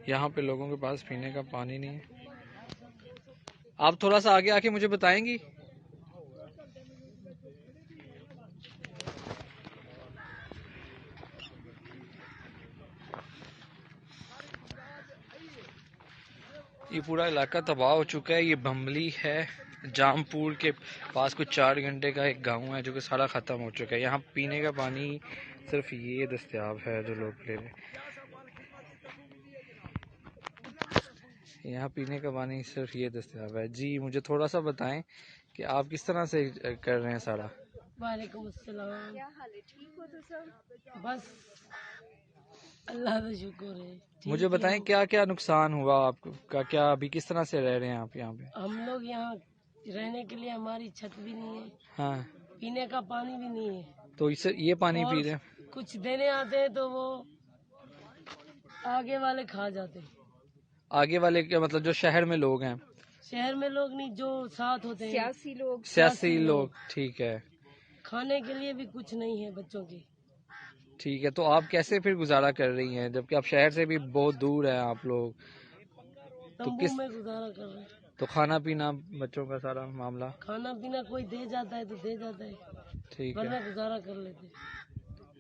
यहाँ पे लोगों के पास पीने का पानी नहीं है। आप थोड़ा सा आगे आके मुझे बताएंगी? ये पूरा इलाका तबाह हो चुका है। ये बम्बली है, जामपुर के पास कुछ 4 घंटे का एक गांव है जो कि सारा ख़त्म हो चुका है। यहाँ पीने का पानी सिर्फ ये दस्तयाब है जो लोग ले रहे। यहाँ पीने का पानी सिर्फ ये दस्तयाब है। जी मुझे थोड़ा सा बताएं कि आप किस तरह से कर रहे हैं सारा? वालेकुम अस्सलाम। क्या हाल है, ठीक हो? तो सब बस अल्लाह का शुक्र है। मुझे बताएं क्या क्या नुकसान हुआ आपका, क्या अभी किस तरह से रह रहे हैं आप यहाँ पे? हम लोग यहाँ रहने के लिए हमारी छत भी नहीं है, हाँ, पीने का पानी भी नहीं है। तो इसे ये पानी पी रहे हैं? कुछ देने आते हैं तो वो आगे वाले खा जाते हैं। आगे वाले क्या मतलब? जो शहर में लोग हैं? शहर में लोग नहीं, जो साथ होते हैं सियासी लोग। ठीक है। खाने के लिए भी कुछ नहीं है बच्चों के। ठीक है, तो आप कैसे फिर गुजारा कर रही हैं जबकि आप शहर से भी बहुत दूर हैं आप लोग? तो तंबू में गुजारा कर रहे हैं। तो खाना पीना बच्चों का सारा मामला? खाना पीना कोई दे जाता है तो दे जाता है, ठीक वरना है। गुजारा कर लेते हैं।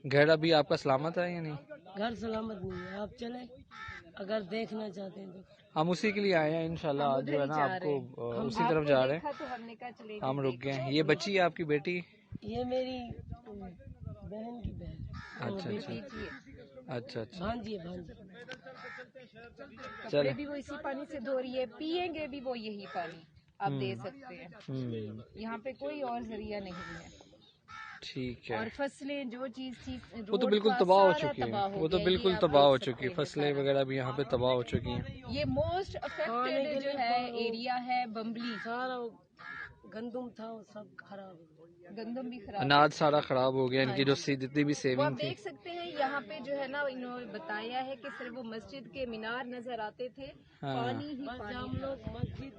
घर अभी आपका सलामत है या नहीं? घर सलामत नहीं है, आप चले अगर देखना चाहते हैं तो। हम उसी के लिए आए हैं इंशाल्लाह। आज जो है ना आपको उसी तरफ जा रहे हैं। तो हमने कहा चले हम रुक गए हैं। ये बच्ची है आपकी बेटी? ये मेरी बहन की बहन। अच्छा अच्छा अच्छा अच्छा। भांजी है, भांजी। चले भी वो इसी पानी से धो रही है, पियेंगे भी वो यही पानी आप दे सकते हैं। यहाँ पे कोई और जरिया नहीं है। ठीक है। और फसलें जो चीज थी वो तो बिल्कुल तबाह हो चुकी है। वो तो बिल्कुल तबाह हो चुकी है। फसलें वगैरह भी यहाँ पे तबाह हो चुकी हैं। ये मोस्ट अफेक्टेड जो है एरिया है बम्बली। सारा गंदम था वो सब खराब हो गया, गंदम भी खराब, अनाज सारा खराब हो गया। इनकी जो जितनी भी वो सेविंग आप थी। देख सकते हैं यहाँ पे जो है ना, इन्होंने बताया है कि सिर्फ वो मस्जिद के मीनार नजर आते थे। हाँ। पानी ही पानी। हम लोग मस्जिद